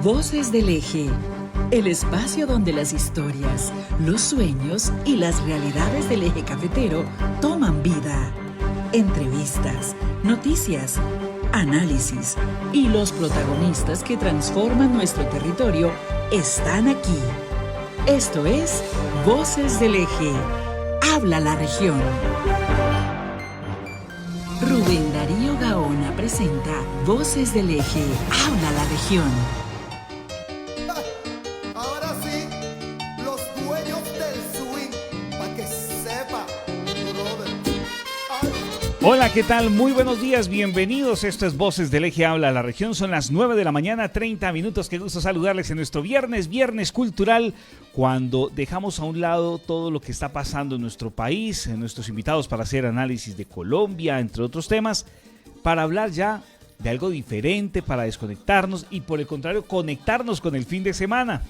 Voces del Eje, el espacio donde las historias, los sueños y las realidades del eje cafetero toman vida. Entrevistas, noticias, análisis y los protagonistas que transforman nuestro territorio están aquí. Esto es Voces del Eje. Habla la región. Rubén Darío Gaona presenta Voces del Eje. Habla la región. Ahora sí, los dueños del swing, para que sepa, brother. Hola, ¿qué tal? Muy buenos días, bienvenidos. Esto es Voces del Eje Habla la Región. Son las 9 de la mañana, 30 minutos. Qué gusto saludarles en nuestro viernes cultural, cuando dejamos a un lado todo lo que está pasando en nuestro país, en nuestros invitados para hacer análisis de Colombia, entre otros temas, para hablar ya de algo diferente, para desconectarnos y por el contrario, conectarnos con el fin de semana.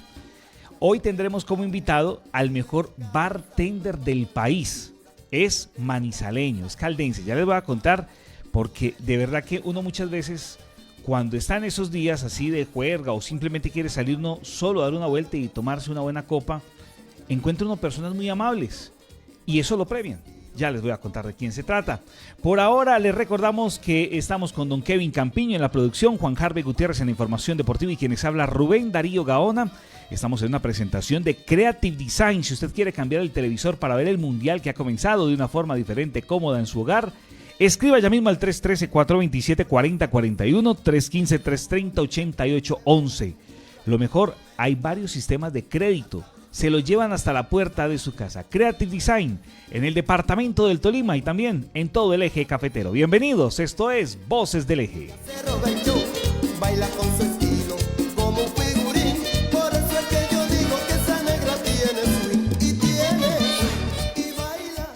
Hoy tendremos como invitado al mejor bartender del país. Es manizaleño, es caldense. Ya les voy a contar, porque de verdad que uno muchas veces, cuando está en esos días así de juerga o simplemente quiere salir uno solo a dar una vuelta y tomarse una buena copa, encuentra uno personas muy amables y eso lo premian. Ya les voy a contar de quién se trata. Por ahora les recordamos que estamos con don Kevin Campiño en la producción, Juan Harvey Gutiérrez en la información deportiva y quienes habla Rubén Darío Gaona. Estamos en una presentación de Creative Design. Si usted quiere cambiar el televisor para ver el mundial que ha comenzado de una forma diferente, cómoda en su hogar, escriba ya mismo al 313-427-4041, 315-330-8811. Lo mejor, hay varios sistemas de crédito. Se lo llevan hasta la puerta de su casa. Creative Design en el departamento del Tolima y también en todo el eje cafetero. Bienvenidos, esto es Voces del Eje. Baila con su estilo como un figurín. Por eso es que yo digo que esa negra tiene swing y baila.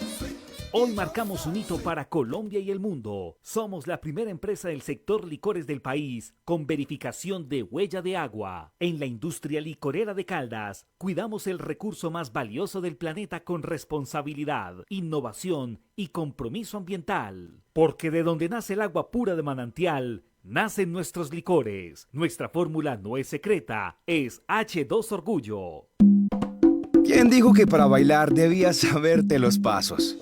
Hoy marcamos un hito para Colombia y el mundo. Somos la primera empresa del sector licores del país con verificación de huella de agua. En la industria licorera de Caldas, cuidamos el recurso más valioso del planeta con responsabilidad, innovación y compromiso ambiental. Porque de donde nace el agua pura de manantial, nacen nuestros licores. Nuestra fórmula no es secreta, es H2 Orgullo. ¿Quién dijo que para bailar debías saberte los pasos?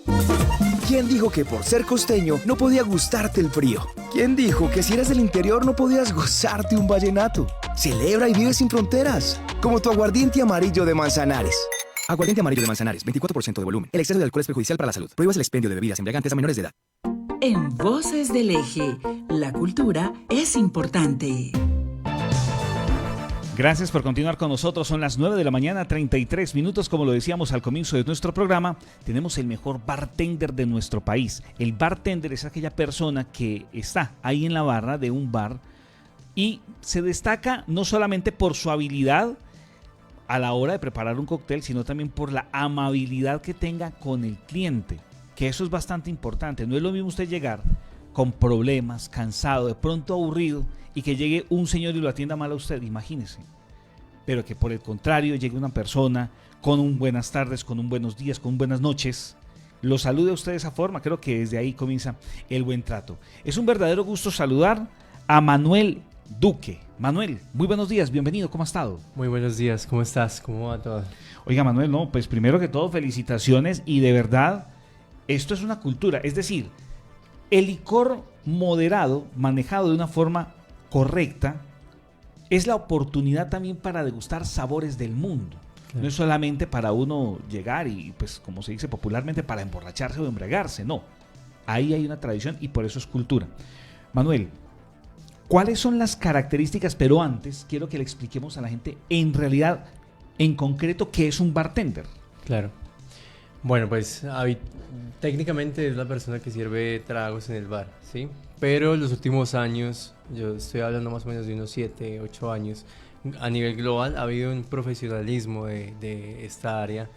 ¿Quién dijo que por ser costeño no podía gustarte el frío? ¿Quién dijo que si eras del interior no podías gozarte un vallenato? Celebra y vive sin fronteras, como tu aguardiente amarillo de Manzanares. Aguardiente amarillo de Manzanares, 24% de volumen. El exceso de alcohol es perjudicial para la salud. Prohíbas el expendio de bebidas embriagantes a menores de edad. En Voces del Eje, la cultura es importante. Gracias por continuar con nosotros. Son las 9 de la mañana, 33 minutos. Como lo decíamos al comienzo de nuestro programa, tenemos el mejor bartender de nuestro país. El bartender es aquella persona que está ahí en la barra de un bar y se destaca no solamente por su habilidad a la hora de preparar un cóctel, sino también por la amabilidad que tenga con el cliente, que eso es bastante importante. No es lo mismo usted llegar con problemas, cansado, de pronto aburrido, y que llegue un señor y lo atienda mal a usted, imagínese. Pero que por el contrario llegue una persona con un buenas tardes, con un buenos días, con buenas noches, lo salude a usted de esa forma. Creo que desde ahí comienza el buen trato. Es un verdadero gusto saludar a Manuel Duque. Manuel, muy buenos días, bienvenido, ¿cómo ha estado? Muy buenos días, ¿cómo estás? ¿Cómo va todo? Oiga, Manuel, no, pues primero que todo felicitaciones y de verdad, esto es una cultura, es decir, el licor moderado, manejado de una forma correcta, es la oportunidad también para degustar sabores del mundo. Claro. No es solamente para uno llegar y, pues, como se dice popularmente, para emborracharse o embriagarse, no. Ahí hay una tradición y por eso es cultura. Manuel, ¿cuáles son las características? Pero antes quiero que le expliquemos a la gente, en realidad, en concreto, ¿qué es un bartender? Claro. Bueno, pues técnicamente es la persona que sirve tragos en el bar, ¿sí? Pero los últimos años, yo estoy hablando más o menos de unos 7, 8 años, a nivel global ha habido un profesionalismo de esta área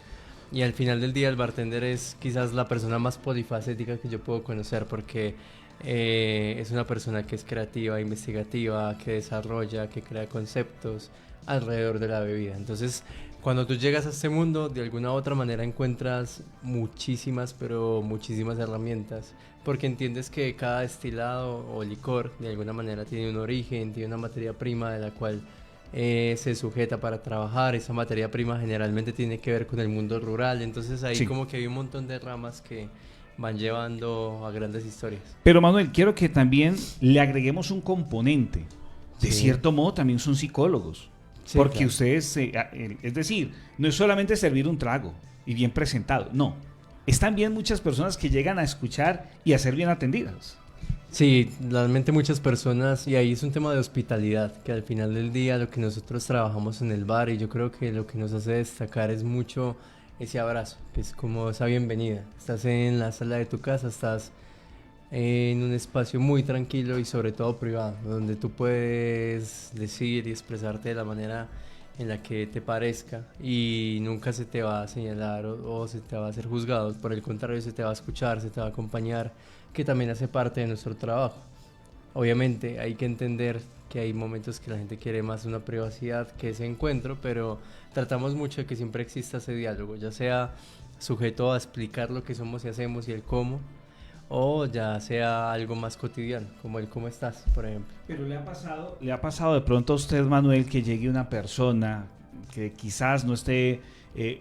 y al final del día el bartender es quizás la persona más polifacética que yo puedo conocer porque es una persona que es creativa, investigativa, que desarrolla, que crea conceptos alrededor de la bebida. Entonces, cuando tú llegas a este mundo, de alguna u otra manera encuentras muchísimas, pero muchísimas herramientas, porque entiendes que cada destilado o licor de alguna manera tiene un origen, tiene una materia prima de la cual se sujeta para trabajar, esa materia prima generalmente tiene que ver con el mundo rural, entonces ahí Sí. como que hay un montón de ramas que van llevando a grandes historias. Pero Manuel, quiero que también le agreguemos un componente. De Sí. cierto modo también son psicólogos. Sí, porque claro. ustedes, es decir, no es solamente servir un trago y bien presentado, no. Es también muchas personas que llegan a escuchar y a ser bien atendidas. Sí, realmente muchas personas, y ahí es un tema de hospitalidad, que al final del día lo que nosotros trabajamos en el bar, y yo creo que lo que nos hace destacar es mucho ese abrazo, que es como esa bienvenida. Estás en la sala de tu casa, estás en un espacio muy tranquilo y sobre todo privado, donde tú puedes decir y expresarte de la manera en la que te parezca y nunca se te va a señalar o se te va a hacer juzgado, por el contrario se te va a escuchar, se te va a acompañar, que también hace parte de nuestro trabajo. Obviamente hay que entender que hay momentos que la gente quiere más una privacidad que ese encuentro, pero tratamos mucho de que siempre exista ese diálogo, ya sea sujeto a explicar lo que somos y hacemos y el cómo, o ya sea algo más cotidiano, como el cómo estás, por ejemplo. Pero le ha pasado de pronto a usted, Manuel, que llegue una persona que quizás no esté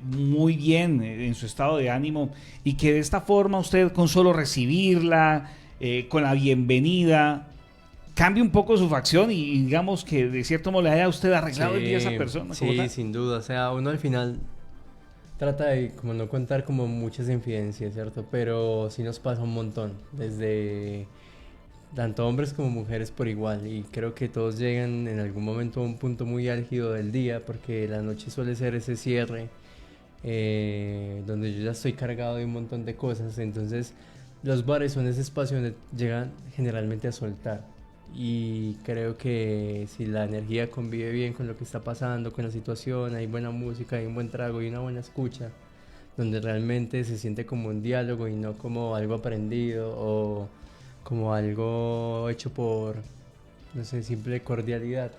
muy bien en su estado de ánimo y que de esta forma usted con solo recibirla, con la bienvenida, cambie un poco su facción y digamos que de cierto modo le haya a usted arreglado el día a esa persona? como Sí, tal? sin duda, o sea, uno al final trata de como no contar como muchas infidencias, ¿cierto? Pero sí nos pasa un montón, desde tanto hombres como mujeres por igual, y creo que todos llegan en algún momento a un punto muy álgido del día, porque la noche suele ser ese cierre, donde yo ya estoy cargado de un montón de cosas, entonces los bares son ese espacio donde llegan generalmente a soltar. Y creo que si la energía convive bien con lo que está pasando, con la situación, hay buena música, hay un buen trago y una buena escucha, donde realmente se siente como un diálogo y no como algo aprendido o como algo hecho por, no sé, simple cordialidad,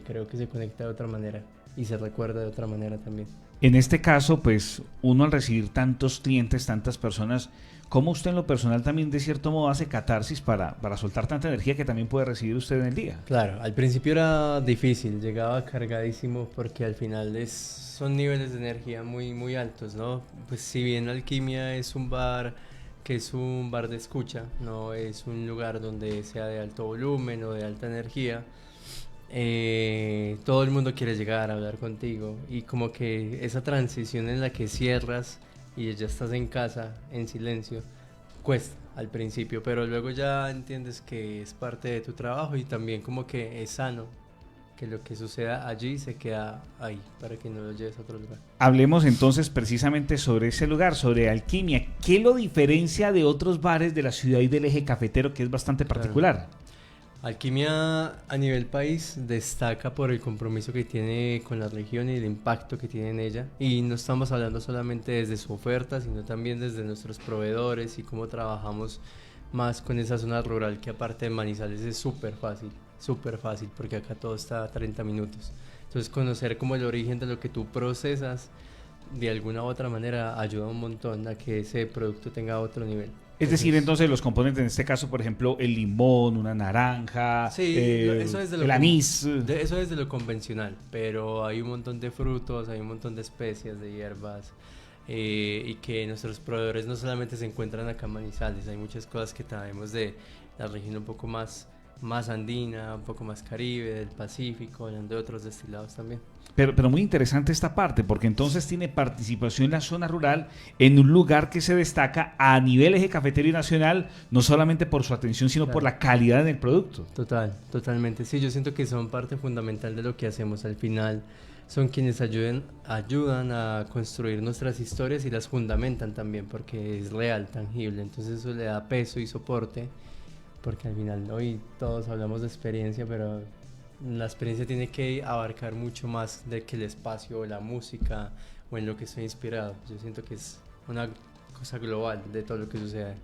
creo que se conecta de otra manera y se recuerda de otra manera también. En este caso, pues uno al recibir tantos clientes, tantas personas, ¿cómo usted en lo personal también de cierto modo hace catarsis para soltar tanta energía que también puede recibir usted en el día? Claro, al principio era difícil, llegaba cargadísimo porque al final son niveles de energía muy, muy altos, ¿no? Pues si bien Alquimia es un bar que es un bar de escucha, no es un lugar donde sea de alto volumen o de alta energía, todo el mundo quiere llegar a hablar contigo y como que esa transición en la que cierras y ya estás en casa en silencio cuesta al principio, pero luego ya entiendes que es parte de tu trabajo y también como que es sano que lo que suceda allí se queda ahí para que no lo lleves a otro lugar. Hablemos entonces precisamente sobre ese lugar, sobre Alquimia. ¿Qué lo diferencia de otros bares de la ciudad y del eje cafetero, que es bastante particular? Alquimia a nivel país destaca por el compromiso que tiene con la región y el impacto que tiene en ella. Y no estamos hablando solamente desde su oferta, sino también desde nuestros proveedores y cómo trabajamos más con esa zona rural que aparte de Manizales es súper fácil, porque acá todo está a 30 minutos. Entonces conocer como el origen de lo que tú procesas de alguna u otra manera ayuda un montón a que ese producto tenga otro nivel. Es decir, entonces los componentes, en este caso, por ejemplo, el limón, una naranja, Sí, eso es de lo el anís. eso es de lo convencional, pero hay un montón de frutos, hay un montón de especias, de hierbas, y que nuestros proveedores no solamente se encuentran acá en Manizales, hay muchas cosas que traemos de la región un poco más andina, un poco más caribe, del Pacífico, hablando de otros destilados también. Pero muy interesante esta parte, porque entonces tiene participación en la zona rural en un lugar que se destaca a nivel eje cafetero y nacional, no solamente por su atención, sino Claro. por la calidad del producto. Totalmente. Sí, yo siento que son parte fundamental de lo que hacemos. Al final son quienes ayudan a construir nuestras historias y las fundamentan también, porque es real, tangible. Entonces eso le da peso y soporte, porque al final hoy todos hablamos de experiencia, pero la experiencia tiene que abarcar mucho más de que el espacio o la música o en lo que estoy inspirado. Yo siento que es una cosa global de todo lo que sucede.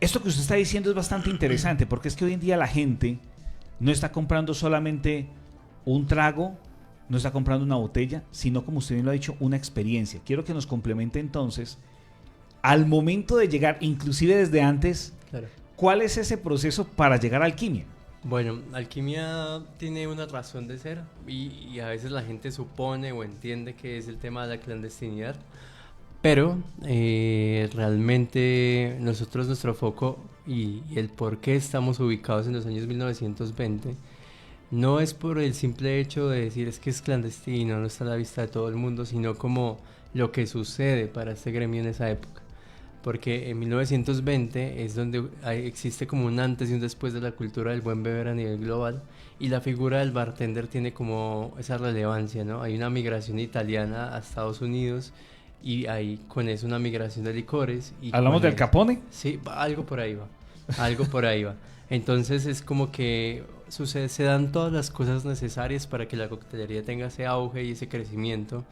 Esto que usted está diciendo es bastante interesante, porque es que hoy en día la gente no está comprando solamente un trago, no está comprando una botella, sino, como usted bien lo ha dicho, una experiencia. Quiero que nos complemente entonces, al momento de llegar, inclusive desde antes, Claro. ¿cuál es ese proceso para llegar a Alquimia? Bueno, alquimia tiene una razón de ser y a veces la gente supone o entiende que es el tema de la clandestinidad, pero realmente nosotros nuestro foco y el por qué estamos ubicados en los años 1920 no es por el simple hecho de decir es que es clandestino, no está a la vista de todo el mundo, sino como lo que sucede para este gremio en esa época. Porque en 1920 es donde existe como un antes y un después de la cultura del buen beber a nivel global y la figura del bartender tiene como esa relevancia, ¿no? Hay una migración italiana a Estados Unidos y hay con eso una migración de licores. Y ¿Hablamos del Capone? Sí, algo por ahí va, algo por ahí va. Entonces es como que sucede, se dan todas las cosas necesarias para que la coctelería tenga ese auge y ese crecimiento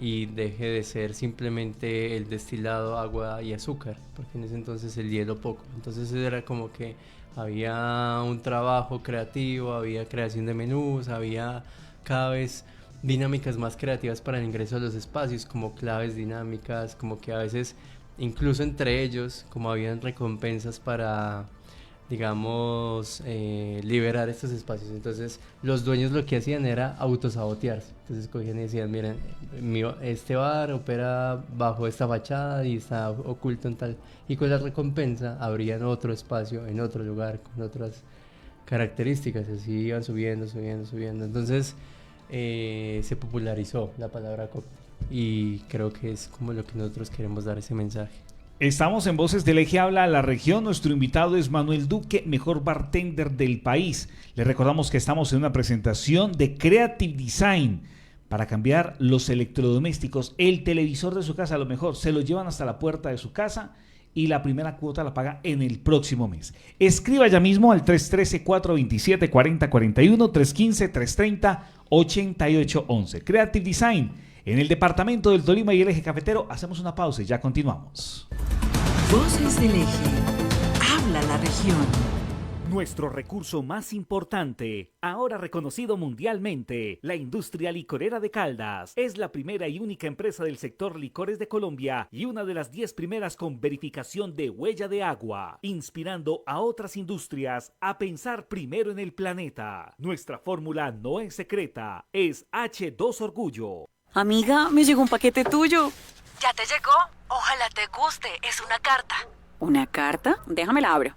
y deje de ser simplemente el destilado, agua y azúcar, porque en ese entonces el hielo poco. Entonces era como que había un trabajo creativo, había creación de menús, había cada vez dinámicas más creativas para el ingreso a los espacios, como claves dinámicas, como que a veces incluso entre ellos, como habían recompensas para, digamos, liberar estos espacios. Entonces los dueños lo que hacían era autosabotearse. Entonces cogían y decían, miren, este bar opera bajo esta fachada y está oculto en tal, y con la recompensa abrían otro espacio en otro lugar con otras características, así iban subiendo. Entonces se popularizó la palabra cóctel y creo que es como lo que nosotros queremos dar ese mensaje. Estamos en Voces del Eje Habla a la Región. Nuestro invitado es Manuel Duque, mejor bartender del país. Le recordamos que estamos en una presentación de Creative Design para cambiar los electrodomésticos. El televisor de su casa, a lo mejor, se lo llevan hasta la puerta de su casa y la primera cuota la paga en el próximo mes. Escriba ya mismo al 313-427-4041, 315-330-8811. Creative Design en el departamento del Tolima y el Eje Cafetero. Hacemos una pausa y ya continuamos. Voces del Eje. Habla la región. Nuestro recurso más importante, ahora reconocido mundialmente, la industria licorera de Caldas, es la primera y única empresa del sector licores de Colombia y una de las 10 primeras con verificación de huella de agua, inspirando a otras industrias a pensar primero en el planeta. Nuestra fórmula no es secreta, es H2 Orgullo. Amiga, me llegó un paquete tuyo. ¿Ya te llegó? Ojalá te guste, es una carta. ¿Una carta? Déjame la abro.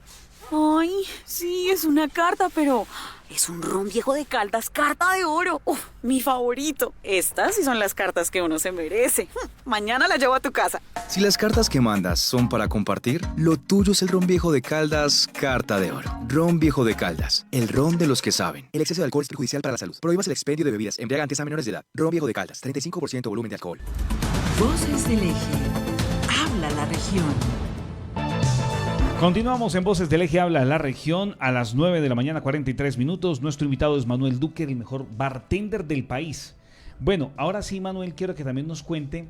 Ay, sí, es una carta, pero es un ron viejo de Caldas, carta de oro. Uf, mi favorito. Estas sí son las cartas que uno se merece. Mañana la llevo a tu casa. Si las cartas que mandas son para compartir, lo tuyo es el ron viejo de Caldas, carta de oro. Ron viejo de Caldas, el ron de los que saben. El exceso de alcohol es perjudicial para la salud. Prohíbas el expendio de bebidas embriagantes a menores de edad. Ron viejo de Caldas, 35% volumen de alcohol. Voces del Eje. Habla la región. Continuamos en Voces del Eje Habla la Región a las 9 de la mañana 43 minutos. Nuestro invitado es Manuel Duque, el mejor bartender del país. Bueno, ahora sí, Manuel, quiero que también nos cuente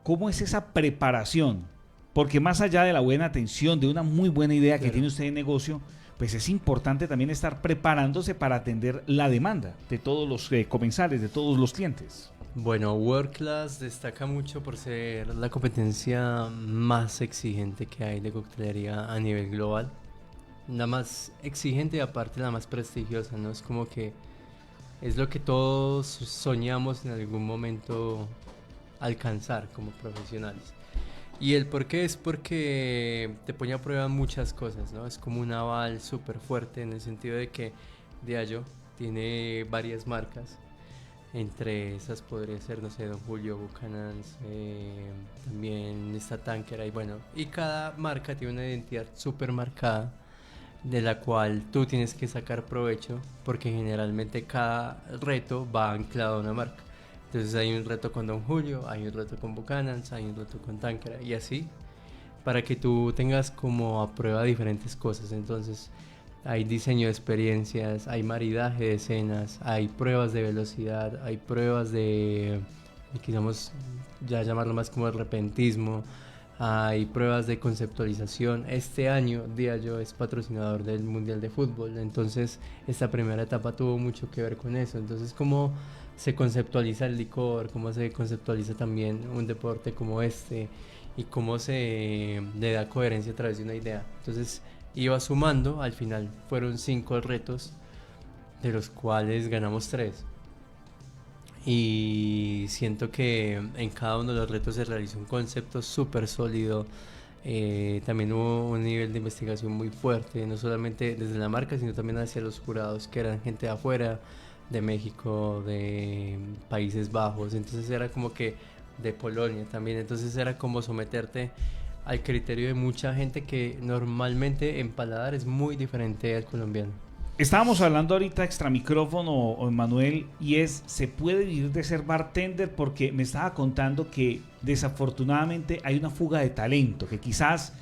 cómo es esa preparación, porque más allá de la buena atención, de una muy buena idea que tiene usted de negocio, pues es importante también estar preparándose para atender la demanda de todos los comensales, de todos los clientes. Bueno, World Class destaca mucho por ser la competencia más exigente que hay de coctelería a nivel global. La más exigente y aparte la más prestigiosa, ¿no? Es como que es lo que todos soñamos en algún momento alcanzar como profesionales. Y el por qué es porque te pone a prueba muchas cosas, ¿no? Es como un aval súper fuerte en el sentido de que Diageo tiene varias marcas. Entre esas podría ser, no sé, Don Julio, Buchanan's, también está Tankera y cada marca tiene una identidad súper marcada de la cual tú tienes que sacar provecho porque generalmente cada reto va anclado a una marca. Entonces hay un reto con Don Julio, hay un reto con Buchanan's, hay un reto con Tankera y así para que tú tengas como a prueba diferentes cosas. Entonces hay diseño de experiencias, hay maridaje de escenas, hay pruebas de velocidad, hay pruebas de, quizás ya llamarlo más como el repentismo, hay pruebas de conceptualización. Este año Diageo es patrocinador del Mundial de Fútbol, entonces esta primera etapa tuvo mucho que ver con eso. Entonces cómo se conceptualiza el licor, cómo se conceptualiza también un deporte como este y cómo se le da coherencia a través de una idea. Entonces iba sumando, al final fueron 5 retos de los cuales ganamos 3. Y siento que en cada uno de los retos se realizó un concepto súper sólido. También hubo un nivel de investigación muy fuerte, no solamente desde la marca, sino también hacia los jurados, que eran gente de afuera, de México, de Países Bajos, entonces era como que de Polonia también, entonces era como someterte al criterio de mucha gente que normalmente en paladar es muy diferente al colombiano. Estábamos hablando ahorita extra micrófono, Manuel, y ¿se puede vivir de ser bartender? Porque me estaba contando que desafortunadamente hay una fuga de talento, que quizás,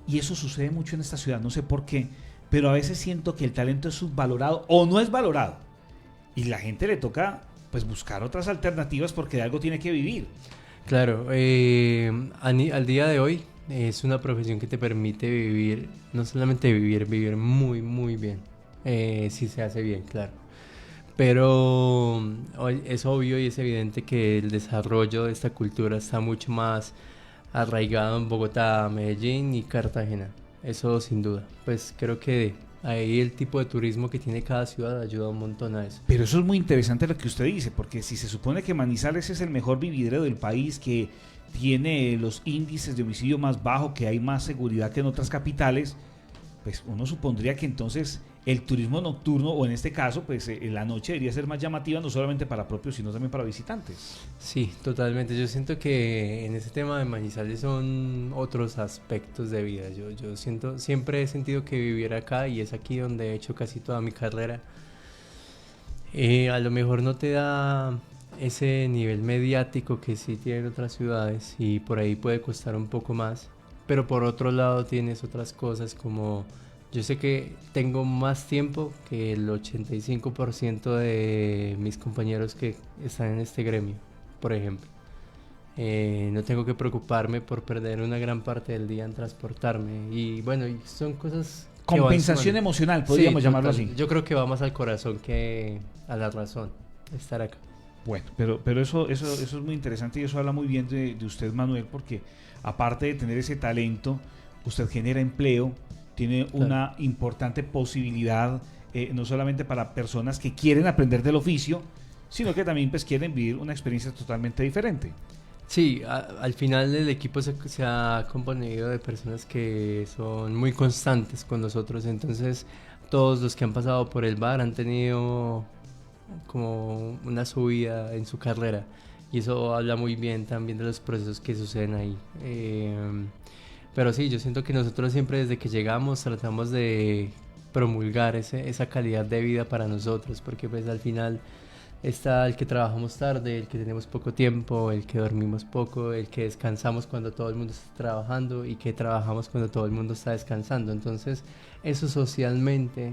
y eso sucede mucho en esta ciudad, no sé por qué, pero a veces siento que el talento es subvalorado o no es valorado, y la gente le toca pues buscar otras alternativas porque de algo tiene que vivir. Claro, al día de hoy es una profesión que te permite vivir, no solamente vivir muy, muy bien. Si se hace bien, claro. Pero es obvio y es evidente que el desarrollo de esta cultura está mucho más arraigado en Bogotá, Medellín y Cartagena. Eso sin duda. Pues creo que ahí el tipo de turismo que tiene cada ciudad ayuda un montón a eso. Pero eso es muy interesante lo que usted dice, porque si se supone que Manizales es el mejor vividero del país, que tiene los índices de homicidio más bajos, que hay más seguridad que en otras capitales, pues uno supondría que entonces el turismo nocturno, o en este caso, pues la noche debería ser más llamativa, no solamente para propios, sino también para visitantes. Sí, totalmente. Yo siento que en ese tema de Manizales son otros aspectos de vida. Yo siempre he sentido que vivir acá, y es aquí donde he hecho casi toda mi carrera. A lo mejor no te da ese nivel mediático que sí tienen otras ciudades, y por ahí puede costar un poco más. Pero por otro lado tienes otras cosas como... Yo sé que tengo más tiempo que el 85% de mis compañeros que están en este gremio, por ejemplo. No tengo que preocuparme por perder una gran parte del día en transportarme. Y bueno, son cosas... Compensación emocional, podríamos llamarlo así. Yo creo que va más al corazón que a la razón estar acá. Bueno, pero eso es muy interesante, y eso habla muy bien de usted, Manuel, porque aparte de tener ese talento, usted genera empleo, tiene una importante posibilidad, no solamente para personas que quieren aprender del oficio, sino que también pues quieren vivir una experiencia totalmente diferente. Sí, al final el equipo se ha componido de personas que son muy constantes con nosotros, entonces todos los que han pasado por el bar han tenido como una subida en su carrera, y eso habla muy bien también de los procesos que suceden ahí. Pero sí, yo siento que nosotros siempre desde que llegamos tratamos de promulgar esa calidad de vida para nosotros, porque pues al final está el que trabajamos tarde, el que tenemos poco tiempo, el que dormimos poco, el que descansamos cuando todo el mundo está trabajando, y que trabajamos cuando todo el mundo está descansando. Entonces eso socialmente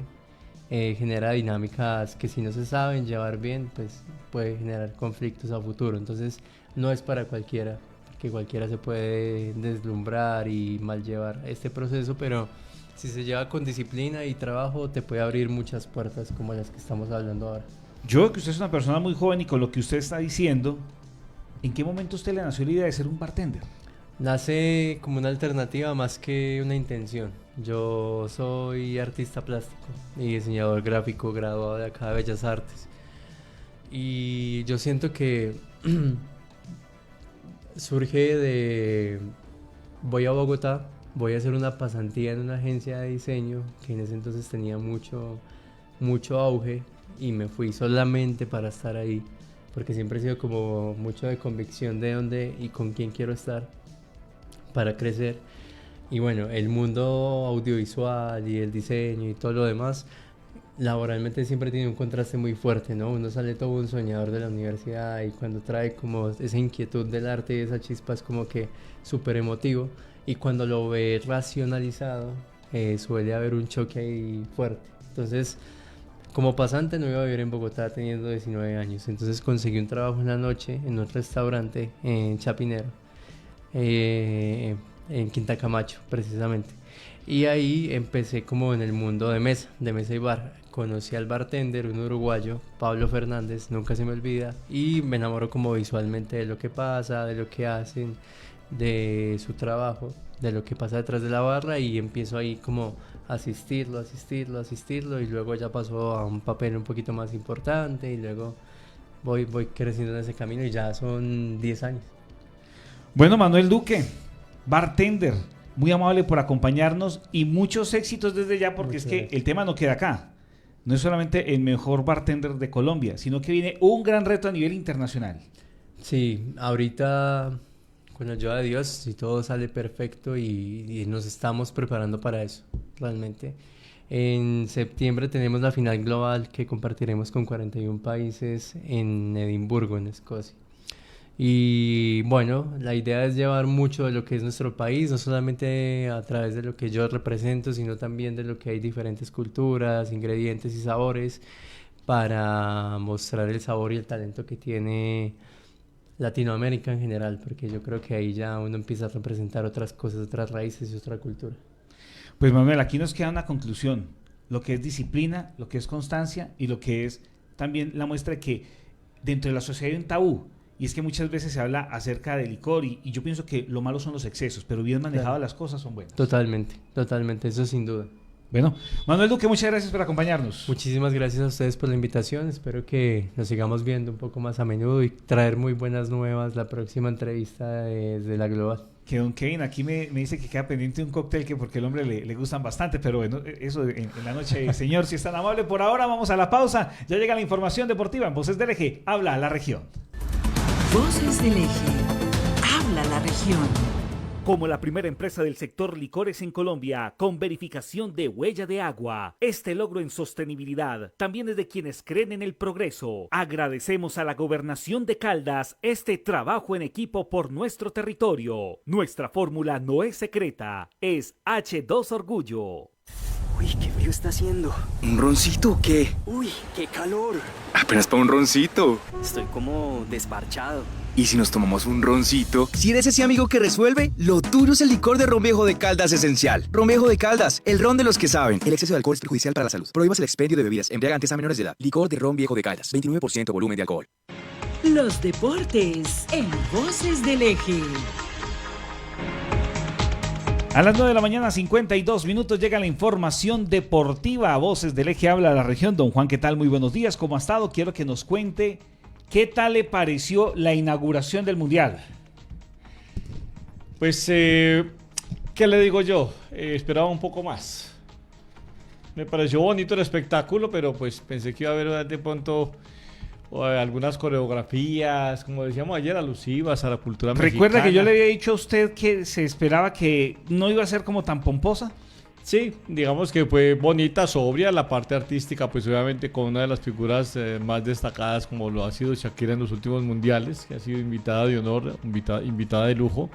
genera dinámicas que, si no se saben llevar bien, pues puede generar conflictos a futuro. Entonces no es para cualquiera, que cualquiera se puede deslumbrar y mal llevar este proceso, pero si se lleva con disciplina y trabajo te puede abrir muchas puertas como las que estamos hablando ahora. Yo creo que usted es una persona muy joven, y con lo que usted está diciendo, ¿en qué momento usted le nació la idea de ser un bartender? Nace como una alternativa más que una intención. Yo soy artista plástico y diseñador gráfico graduado de acá de Bellas Artes, y yo siento que surge de... voy a Bogotá, voy a hacer una pasantía en una agencia de diseño que en ese entonces tenía mucho auge, y me fui solamente para estar ahí, porque siempre he sido como mucho de convicción de dónde y con quién quiero estar para crecer. Y bueno, el mundo audiovisual y el diseño y todo lo demás laboralmente siempre tiene un contraste muy fuerte, ¿no? Uno sale todo un soñador de la universidad, y cuando trae como esa inquietud del arte y esa chispa es como que súper emotivo, y cuando lo ve racionalizado suele haber un choque ahí fuerte. Entonces, como pasante no iba a vivir en Bogotá teniendo 19 años, entonces conseguí un trabajo en la noche en un restaurante en Chapinero, en Quinta Camacho precisamente, y ahí empecé como en el mundo de mesa y bar. Conocí al bartender, un uruguayo, Pablo Fernández, nunca se me olvida, y me enamoró como visualmente de lo que pasa, de lo que hacen, de su trabajo, de lo que pasa detrás de la barra, y empiezo ahí como asistirlo, y luego ya pasó a un papel un poquito más importante y luego voy creciendo en ese camino y ya son 10 años. Bueno, Manuel Duque, bartender, muy amable por acompañarnos y muchos éxitos desde ya, porque Muchas es que gracias. el tema no queda acá. No es solamente el mejor bartender de Colombia, sino que viene un gran reto a nivel internacional. Sí, ahorita con la ayuda de Dios, si todo sale perfecto y nos estamos preparando para eso, realmente. En septiembre tenemos la final global que compartiremos con 41 países en Edimburgo, en Escocia. Y bueno, la idea es llevar mucho de lo que es nuestro país, no solamente a través de lo que yo represento, sino también de lo que hay diferentes culturas, ingredientes y sabores, para mostrar el sabor y el talento que tiene Latinoamérica en general, porque yo creo que ahí ya uno empieza a representar otras cosas, otras raíces y otra cultura. Pues Manuel, aquí nos queda una conclusión, lo que es disciplina, lo que es constancia y lo que es también la muestra de que dentro de la sociedad hay un tabú, y es que muchas veces se habla acerca del licor y yo pienso que lo malo son los excesos, pero bien manejadas Claro. las cosas son buenas. Totalmente, eso sin duda. Bueno, Manuel Duque, muchas gracias por acompañarnos. Muchísimas gracias a ustedes por la invitación, espero que nos sigamos viendo un poco más a menudo y traer muy buenas nuevas la próxima entrevista de la Global. Que don Kevin aquí me dice que queda pendiente un cóctel que porque el hombre le gustan bastante, pero bueno, eso en la noche, señor, si es tan amable. Por ahora vamos a la pausa, ya llega la información deportiva en Voces del Eje, habla la región. Voces del Eje. Habla la región. Como la primera empresa del sector licores en Colombia, con verificación de huella de agua. Este logro en sostenibilidad también es de quienes creen en el progreso. Agradecemos a la Gobernación de Caldas este trabajo en equipo por nuestro territorio. Nuestra fórmula no es secreta, es H2 Orgullo. Uy, qué frío está haciendo. ¿Un roncito o qué? Uy, qué calor. Apenas para un roncito. Estoy como desparchado. ¿Y si nos tomamos un roncito? Si eres ese amigo que resuelve, lo tuyo es el licor de Ron Viejo de Caldas Esencial. Ron Viejo de Caldas, el ron de los que saben. El exceso de alcohol es perjudicial para la salud. Prohíbas el expendio de bebidas embriagantes a menores de edad. Licor de Ron Viejo de Caldas, 29% volumen de alcohol. Los deportes en Voces del Eje. A las 9 de la mañana, 52 minutos, llega la información deportiva a Voces del Eje, habla la región. Don Juan, ¿qué tal? Muy buenos días, ¿cómo ha estado? Quiero que nos cuente qué tal le pareció la inauguración del Mundial. Pues, ¿qué le digo yo? Esperaba un poco más. Me pareció bonito el espectáculo, pero pues pensé que iba a haber de pronto algunas coreografías, como decíamos ayer, alusivas a la cultura mexicana. ¿Recuerda que yo le había dicho a usted que se esperaba que no iba a ser como tan pomposa? Sí, digamos que fue bonita, sobria, la parte artística, pues obviamente con una de las figuras más destacadas como lo ha sido Shakira en los últimos mundiales, que ha sido invitada de honor, invitada de lujo.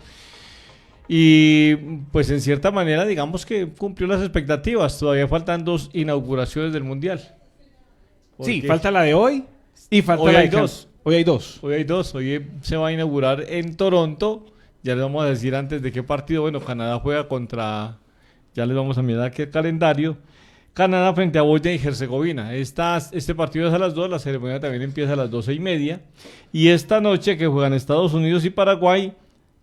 Y pues en cierta manera digamos que cumplió las expectativas. Todavía faltan 2 inauguraciones del mundial. Sí, Porque falta la de hoy y falta hoy la hay de dos. Hoy hay dos. Hoy hay 2. Hoy se va a inaugurar en Toronto. Ya les vamos a decir antes de qué partido. Bueno, Canadá juega contra... Ya les vamos a mirar aquí el calendario. Canadá frente a Bosnia y Herzegovina. Este partido es a las 2, la ceremonia también empieza a las 12:30. Y esta noche que juegan Estados Unidos y Paraguay,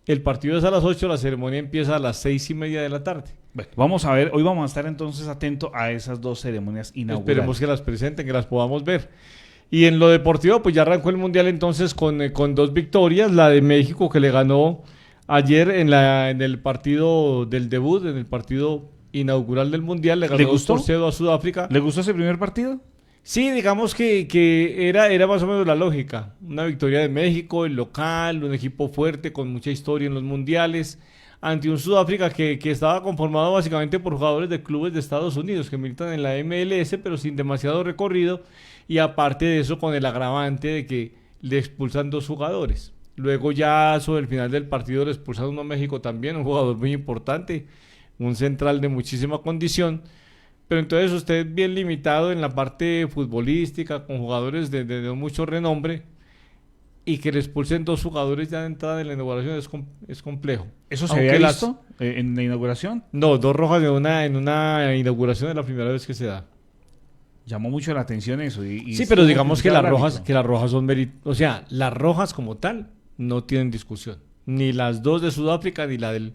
el partido es a las 8, la ceremonia empieza a las 6:30 de la tarde. Bueno, vamos a ver, hoy vamos a estar entonces atentos a esas 2 ceremonias inaugurales. Esperemos que las presenten, que las podamos ver. Y en lo deportivo, pues ya arrancó el Mundial entonces con 2 victorias. La de México que le ganó ayer en el partido del debut, en el partido inaugural del Mundial, le ganó 2-0 a Sudáfrica. ¿Le gustó ese primer partido? Sí, digamos que era más o menos la lógica. Una victoria de México, el local, un equipo fuerte con mucha historia en los mundiales, ante un Sudáfrica que estaba conformado básicamente por jugadores de clubes de Estados Unidos que militan en la MLS, pero sin demasiado recorrido, y aparte de eso con el agravante de que le expulsan 2 jugadores. Luego ya sobre el final del partido le expulsan uno a México también, un jugador muy importante, un central de muchísima condición. Pero entonces usted bien limitado en la parte futbolística, con jugadores de mucho renombre, y que le expulsen 2 jugadores ya de entrada en la inauguración es complejo. ¿Eso se había visto en la inauguración? No, 2 rojas en una inauguración es la primera vez que se da. Llamó mucho la atención eso. Sí, pero digamos que las rojas son o sea, las rojas como tal no tienen discusión. Ni las 2 de Sudáfrica ni la del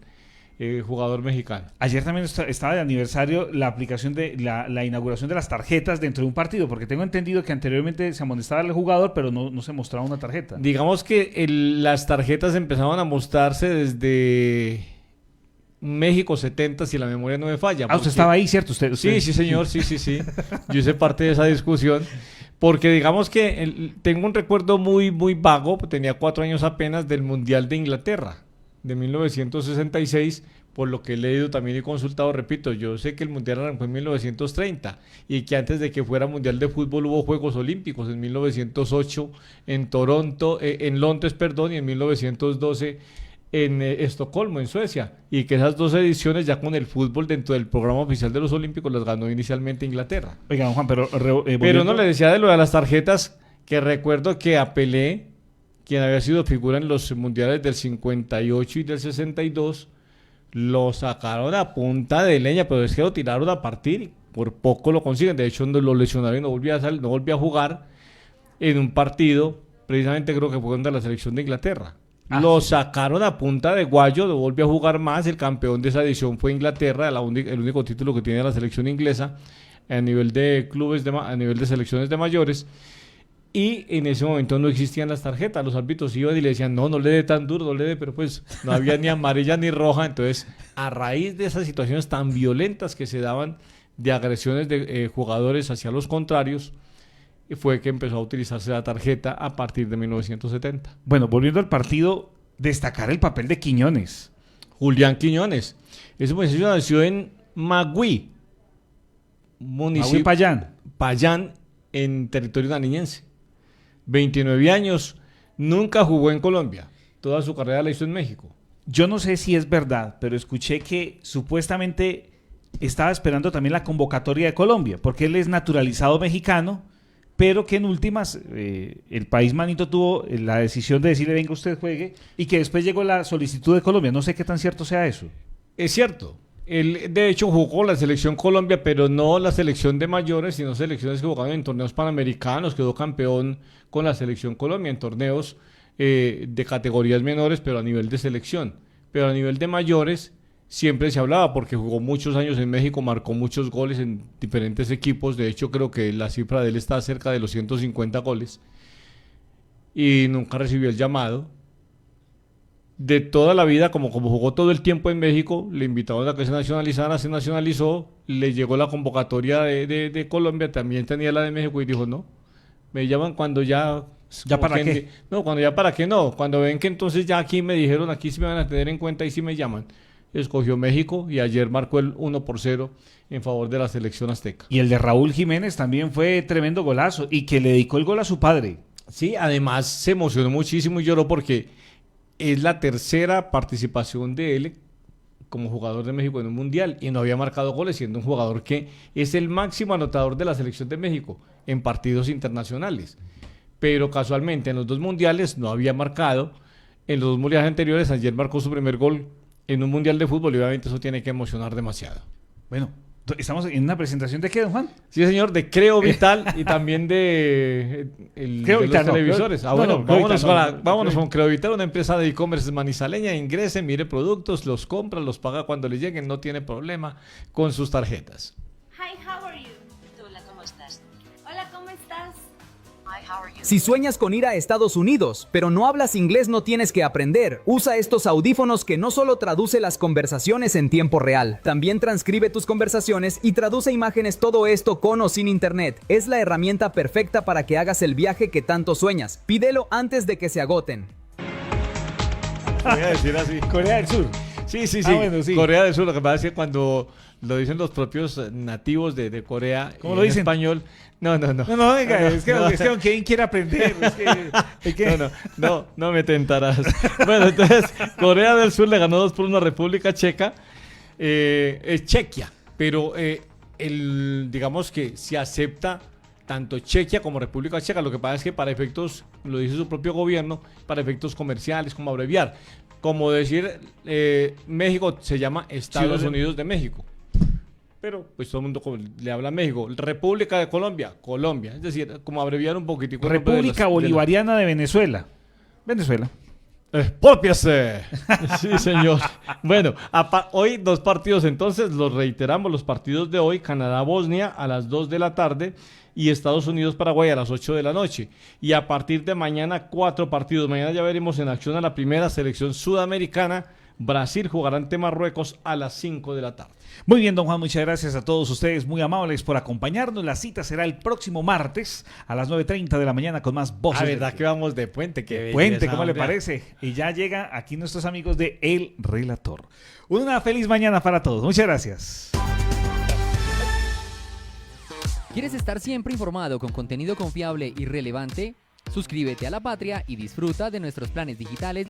jugador mexicano. Ayer también estaba de aniversario la aplicación de la inauguración de las tarjetas dentro de un partido, porque tengo entendido que anteriormente se amonestaba al jugador, pero no se mostraba una tarjeta. Digamos que las tarjetas empezaban a mostrarse desde México 70, si la memoria no me falla. Usted estaba ahí, ¿cierto? ¿Usted? Sí, señor, sí. Yo hice parte de esa discusión, porque digamos que tengo un recuerdo muy, muy vago, tenía 4 años apenas, del Mundial de Inglaterra, de 1966, por lo que he leído también y consultado. Repito, yo sé que el Mundial arrancó en 1930 y que antes de que fuera Mundial de Fútbol hubo Juegos Olímpicos en 1908 en Londres, y en 1912 en Estocolmo, en Suecia, y que esas 2 ediciones ya con el fútbol dentro del programa oficial de los Olímpicos las ganó inicialmente Inglaterra. Oiga, don Juan, pero no le decía de lo de las tarjetas, que recuerdo que a Pelé, quien había sido figura en los mundiales del 58 y del 62, lo sacaron a punta de leña, pero es que lo tiraron a partir y por poco lo consiguen. De hecho, lo lesionaron y no volvió a jugar en un partido, precisamente creo que fue contra la selección de Inglaterra. Lo sacaron a punta de guayo, no volvió a jugar más. El campeón de esa edición fue Inglaterra, el único título que tiene la selección inglesa a nivel de clubes, a nivel de selecciones de mayores. Y en ese momento no existían las tarjetas, los árbitros iban y le decían, no le dé tan duro, no le dé, pero pues no había ni amarilla ni roja. Entonces, a raíz de esas situaciones tan violentas que se daban de agresiones de jugadores hacia los contrarios, fue que empezó a utilizarse la tarjeta a partir de 1970. Bueno, volviendo al partido, destacar el papel de Quiñones. Julián Quiñones. Ese muchacho nació en Magüí, municipio Payán, en territorio nariñense. 29 años, nunca jugó en Colombia. Toda su carrera la hizo en México. Yo no sé si es verdad, pero escuché que supuestamente estaba esperando también la convocatoria de Colombia, porque él es naturalizado mexicano, pero que en últimas el país manito tuvo la decisión de decirle venga usted juegue, y que después llegó la solicitud de Colombia. No sé qué tan cierto sea eso. Es cierto. Él de hecho jugó la selección Colombia, pero no la selección de mayores, sino selecciones que jugaban en torneos panamericanos. Quedó campeón con la selección Colombia en torneos de categorías menores, pero a nivel de selección. Pero a nivel de mayores siempre se hablaba, porque jugó muchos años en México, marcó muchos goles en diferentes equipos. De hecho, creo que la cifra de él está cerca de los 150 goles. Y nunca recibió el llamado. De toda la vida, como jugó todo el tiempo en México, le invitaron a que se nacionalizara, se nacionalizó, le llegó la convocatoria de Colombia, también tenía la de México y dijo, no, me llaman cuando ya... ¿Ya para qué? No, cuando ya para qué no, cuando ven que entonces ya aquí me dijeron, aquí sí me van a tener en cuenta y sí me llaman. Escogió México y ayer marcó el 1-0 en favor de la selección azteca. Y el de Raúl Jiménez también fue tremendo golazo, y que le dedicó el gol a su padre. Sí, además se emocionó muchísimo y lloró porque es la tercera participación de él como jugador de México en un mundial y no había marcado goles, siendo un jugador que es el máximo anotador de la selección de México en partidos internacionales. Pero casualmente en los 2 mundiales no había marcado. En los 2 mundiales anteriores ayer marcó su primer gol en un mundial de fútbol y obviamente eso tiene que emocionar demasiado. Bueno, ¿estamos en una presentación de qué, don Juan? Sí, señor, de Creo Vital y también de los televisores. Vámonos con Creo Vital, una empresa de e-commerce manizaleña. Ingrese, mire productos, los compra, los paga cuando le lleguen, no tiene problema con sus tarjetas. Hi, how are you? Hola, ¿cómo estás? Hola, ¿cómo estás? Hi, how are you? Si sueñas con ir a Estados Unidos, pero no hablas inglés, no tienes que aprender. Usa estos audífonos que no solo traduce las conversaciones en tiempo real, también transcribe tus conversaciones y traduce imágenes, todo esto con o sin internet. Es la herramienta perfecta para que hagas el viaje que tanto sueñas. Pídelo antes de que se agoten. Voy a decir así. Corea del Sur. Sí. Bueno, sí. Corea del Sur, lo que pasa es que cuando lo dicen los propios nativos de Corea, ¿cómo lo dicen? Español. No, venga, es que ¿quién quiere aprender? No me tentarás. Bueno, entonces, Corea del Sur le ganó 2-1 a República Checa. Es Chequia, pero digamos que se acepta tanto Chequia como República Checa. Lo que pasa es que para efectos, lo dice su propio gobierno, para efectos comerciales, como abreviar. Como decir, México se llama Estados Unidos de México. Pero pues todo el mundo le habla a México. República de Colombia, Es decir, como abreviar un poquitico. República Bolivariana de Venezuela. ¡Expópiase! Sí, señor. Bueno, hoy 2 partidos entonces, los reiteramos, los partidos de hoy, Canadá-Bosnia a las 2 de la tarde y Estados Unidos-Paraguay a las 8 de la noche. Y a partir de mañana 4 partidos. Mañana ya veremos en acción a la primera selección sudamericana. Brasil jugará ante Marruecos a las 5 de la tarde. Muy bien, don Juan, muchas gracias a todos ustedes, muy amables por acompañarnos. La cita será el próximo martes a las 9:30 de la mañana con más voces. Ah, ¿verdad que vamos de puente? Qué puente, ¿cómo le parece? Y ya llega aquí nuestros amigos de El Relator. Una feliz mañana para todos. Muchas gracias. ¿Quieres estar siempre informado con contenido confiable y relevante? Suscríbete a La Patria y disfruta de nuestros planes digitales.